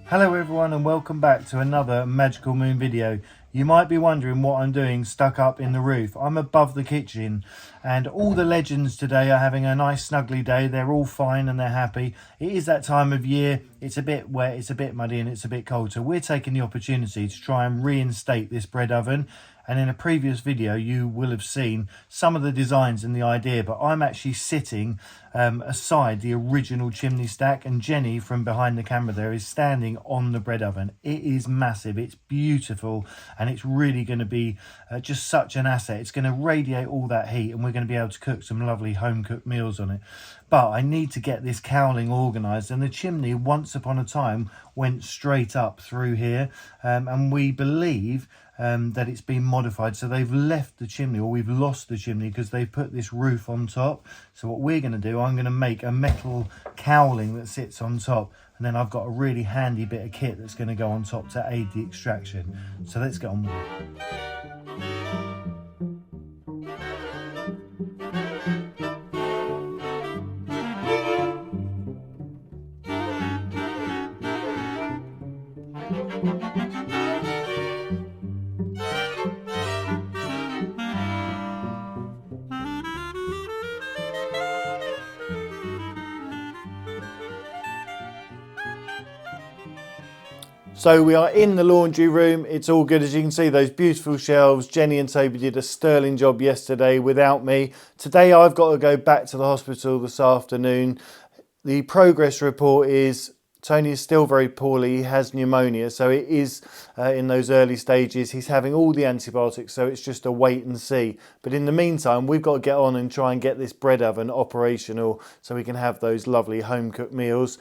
Hello everyone and welcome back to another Magical Moon video. You might be wondering what I'm doing stuck up in the roof. I'm above the kitchen and all the legends today are having a nice snuggly day. They're all fine and they're happy. It is that time of year. It's a bit wet, it's a bit muddy and it's a bit cold. So we're taking the opportunity to try and reinstate this bread oven. And in a previous video, you will have seen some of the designs and the idea, but I'm actually sitting aside the original chimney stack, and Jenny from behind the camera there is standing on the bread oven. It is massive, it's beautiful, and it's really going to be just such an asset. It's going to radiate all that heat and we're going to be able to cook some lovely home cooked meals on it. But I need to get this cowling organised, and the chimney once upon a time went straight up through here, and we believe that it's been modified. So they've left the chimney, or we've lost the chimney, because they've put this roof on top. So what we're going to do, I'm going to make a metal cowling that sits on top, and then I've got a really handy bit of kit that's going to go on top to aid the extraction. So let's get on with it. So we are in the laundry room. It's all good. As you can see, those beautiful shelves. Jenny and Toby did a sterling job yesterday without me. Today I've got to go back to the hospital this afternoon. The progress report is Tony is still very poorly. He has pneumonia, so it is in those early stages. He's having all the antibiotics, so it's just a wait and see. But in the meantime, we've got to get on and try and get this bread oven operational so we can have those lovely home cooked meals.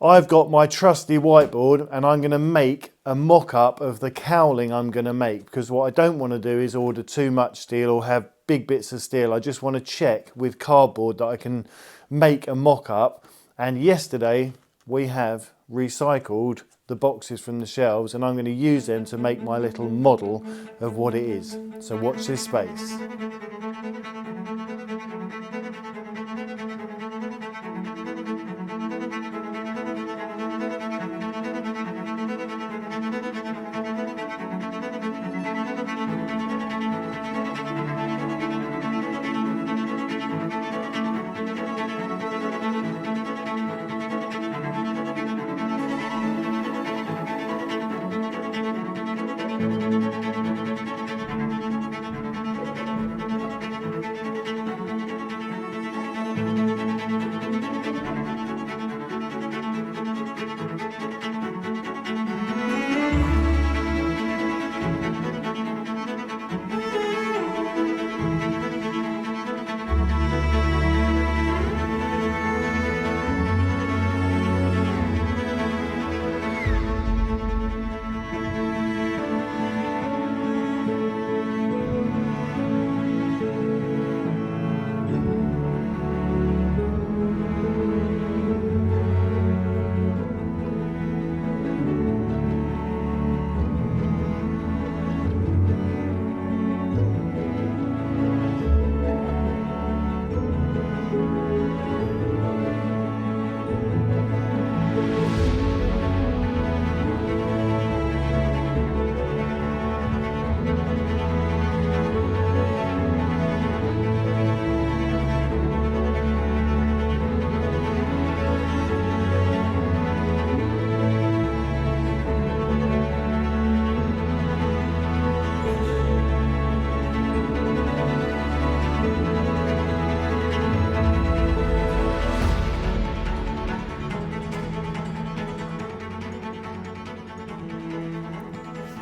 I've got my trusty whiteboard and I'm going to make a mock-up of the cowling I'm going to make, because what I don't want to do is order too much steel or have big bits of steel. I just want to check with cardboard that I can make a mock-up. And yesterday we have recycled the boxes from the shelves and I'm going to use them to make my little model of what it is. So watch this space.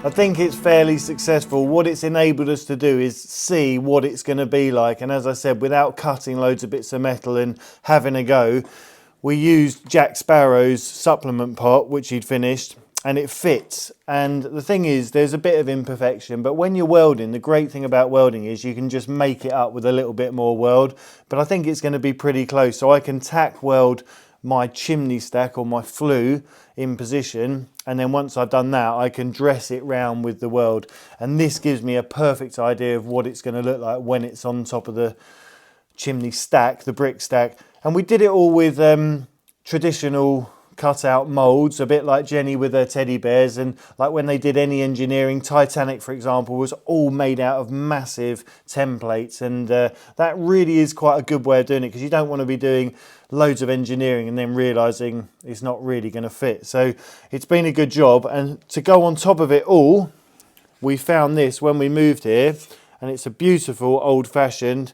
I think it's fairly successful. What it's enabled us to do is see what it's going to be like, and as I said, without cutting loads of bits of metal and having a go, we used Jack Sparrow's supplement pot, which he'd finished, and it fits. And the thing is, there's a bit of imperfection, but when you're welding, the great thing about welding is you can just make it up with a little bit more weld. But I think it's going to be pretty close, so I can tack weld my chimney stack or my flue in position, and then once I've done that, I can dress it round with the weld, and this gives me a perfect idea of what it's going to look like when it's on top of the chimney stack, the brick stack. And we did it all with traditional cut-out moulds, a bit like Jenny with her teddy bears, and like when they did any engineering, Titanic for example was all made out of massive templates, and that really is quite a good way of doing it, because you don't want to be doing loads of engineering and then realising it's not really going to fit. So it's been a good job, and to go on top of it all, we found this when we moved here, and it's a beautiful old-fashioned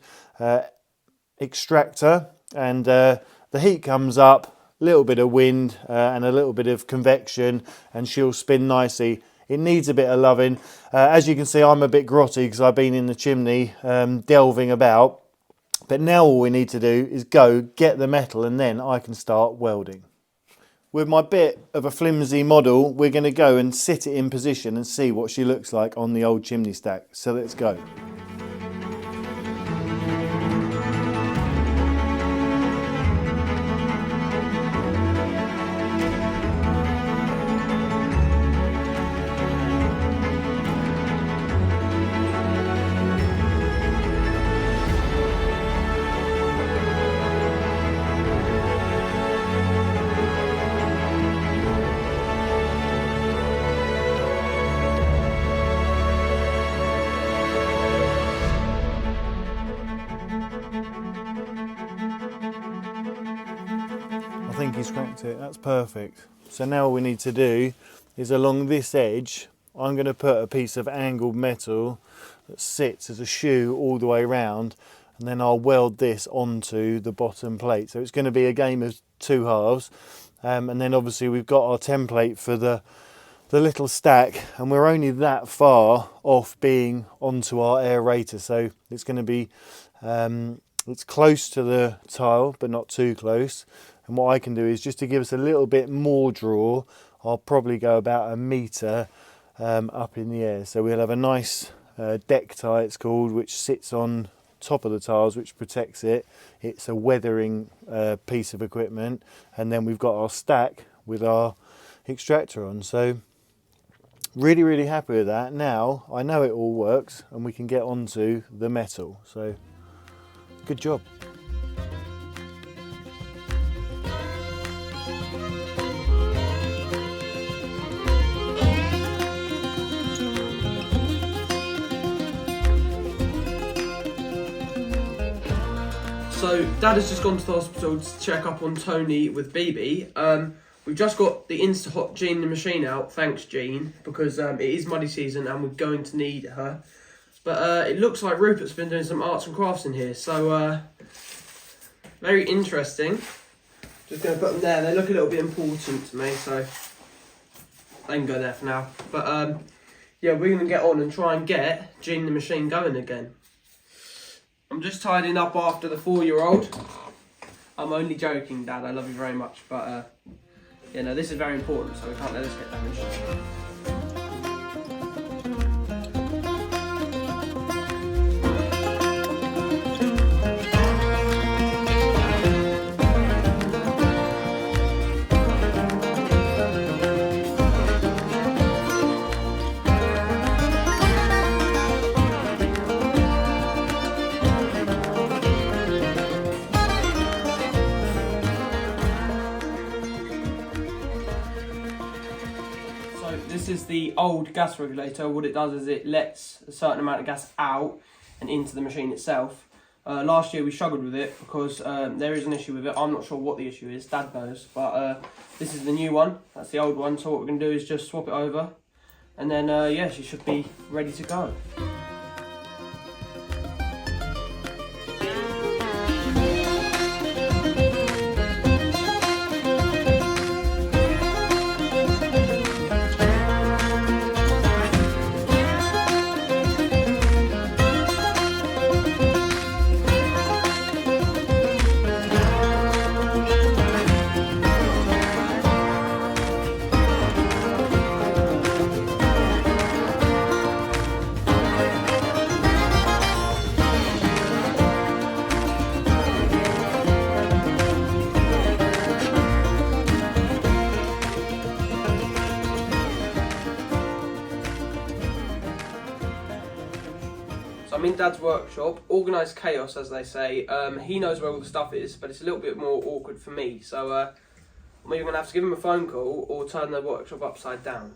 extractor, and the heat comes up, a little bit of wind and a little bit of convection, and she'll spin nicely. It needs a bit of loving. As you can see, I'm a bit grotty because I've been in the chimney delving about, but now all we need to do is go get the metal, and then I can start welding. With my bit of a flimsy model, we're going to go and sit it in position and see what she looks like on the old chimney stack. So let's go. I think he's cracked it, that's perfect. So now all we need to do is along this edge, I'm going to put a piece of angled metal that sits as a shoe all the way around, and then I'll weld this onto the bottom plate. So it's going to be a game of two halves, and then obviously we've got our template for the little stack, and we're only that far off being onto our aerator, so it's going to be it's close to the tile but not too close. And what I can do is, just to give us a little bit more draw, I'll probably go about 1 metre up in the air. So we'll have a nice deck tie, it's called, which sits on top of the tiles, which protects it. It's a weathering piece of equipment. And then we've got our stack with our extractor on. So really, really happy with that. Now I know it all works and we can get onto the metal. So good job. So Dad has just gone to the hospital to check up on Tony with BB. We've just got the Instahot Jean the machine out, thanks Jean, because it is muddy season and we're going to need her. But it looks like Rupert's been doing some arts and crafts in here, so very interesting. Just going to put them there. They look a little bit important to me, so they can go there for now. But yeah, we're going to get on and try and get Jean the machine going again. I'm just tidying up after the 4-year-old. I'm only joking, Dad, I love you very much, but yeah, no, this is very important, so we can't let this get damaged. This is the old gas regulator. What it does is it lets a certain amount of gas out and into the machine itself. Last year we struggled with it because there is an issue with it. I'm not sure what the issue is, Dad knows, but this is the new one. That's the old one, so what we're going to do is just swap it over, and then yeah, she should be ready to go. I'm in Dad's workshop. Organised chaos, as they say. He knows where all the stuff is, but it's a little bit more awkward for me. So I'm either going to have to give him a phone call or turn the workshop upside down.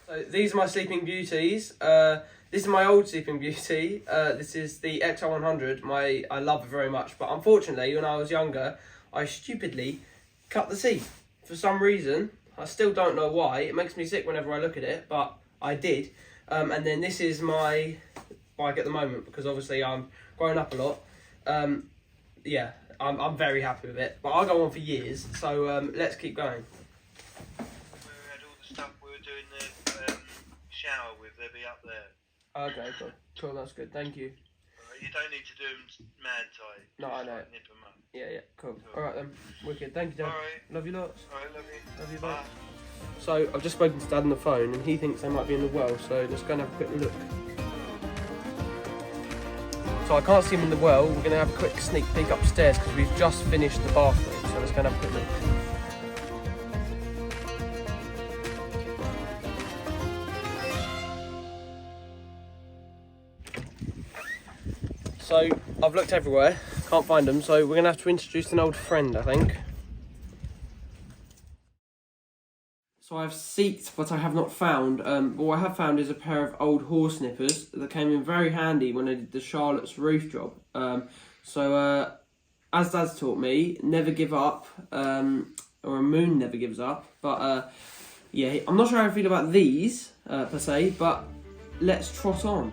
So these are my Sleeping Beauties. This is my old Sleeping Beauty. This is the XR100. I love it very much, but unfortunately, when I was younger, I stupidly cut the teeth. For some reason, I still don't know why. It makes me sick whenever I look at it, but I did. And then this is my bike at the moment, because obviously I'm growing up a lot. Yeah, I'm very happy with it, but I'll go on for years, so let's keep going. We had all the stuff we were doing the shower with, they'll be up there. Okay, cool, that's good, thank you. You don't need to do them mad tight. No, I know. Nip them up. Yeah, cool. Alright then, wicked, thank you, Dad. Alright. Love you lots. Alright, love you. Love you, bye. So, I've just spoken to Dad on the phone, and he thinks they might be in the well, so let's go and have a quick look. So I can't see them in the well. We're going to have a quick sneak peek upstairs because we've just finished the bathroom. So let's go and have a quick look. So I've looked everywhere, can't find them. So we're going to have to introduce an old friend, I think. So I've seeked, but I have not found. But what I have found is a pair of old horse nippers that came in very handy when I did the Charlotte's roof job. As Dad's taught me, never give up, or a moon never gives up. But yeah, I'm not sure how I feel about these per se, but let's trot on.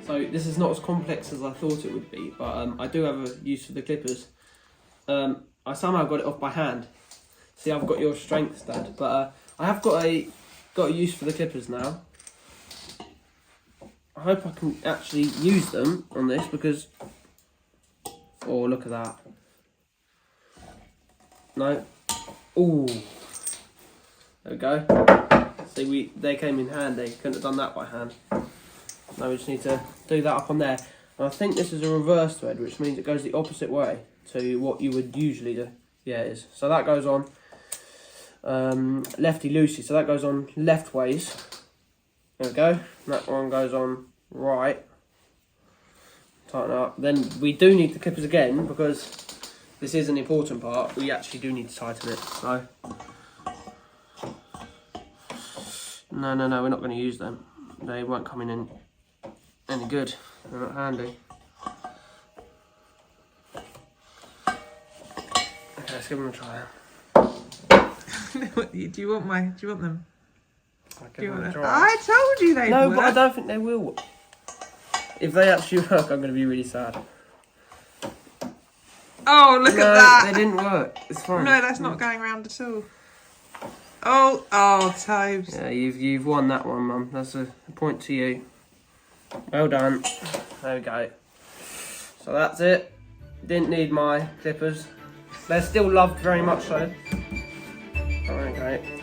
So this is not as complex as I thought it would be, but I do have a use for the clippers. I somehow got it off by hand. See, I've got your strength, Dad, but I have got a use for the clippers now. I hope I can actually use them on this because, oh, look at that. No. Ooh. There we go. See, they came in handy. Couldn't have done that by hand. Now we just need to do that up on there. And I think this is a reverse thread, which means it goes the opposite way to what you would usually do. Yeah, it is. So that goes on lefty-loosey. So that goes on left ways. There we go. And that one goes on right. Tighten up. Then we do need the clippers again because this is an important part. We actually do need to tighten it. So no, we're not going to use them. They won't come in any good. They're not handy. Okay, let's give them a try. Do you want them? I'll give them a try. I told you they No, would. but I don't think they will. If they actually work, I'm going to be really sad. Oh, look No, at that. they didn't work. It's fine. No, that's not going round at all. Oh, Tobes. Yeah, you've won that one, Mum. That's a point to you. Well done. There we go. So that's it. Didn't need my clippers. They're still loved very much so. Okay.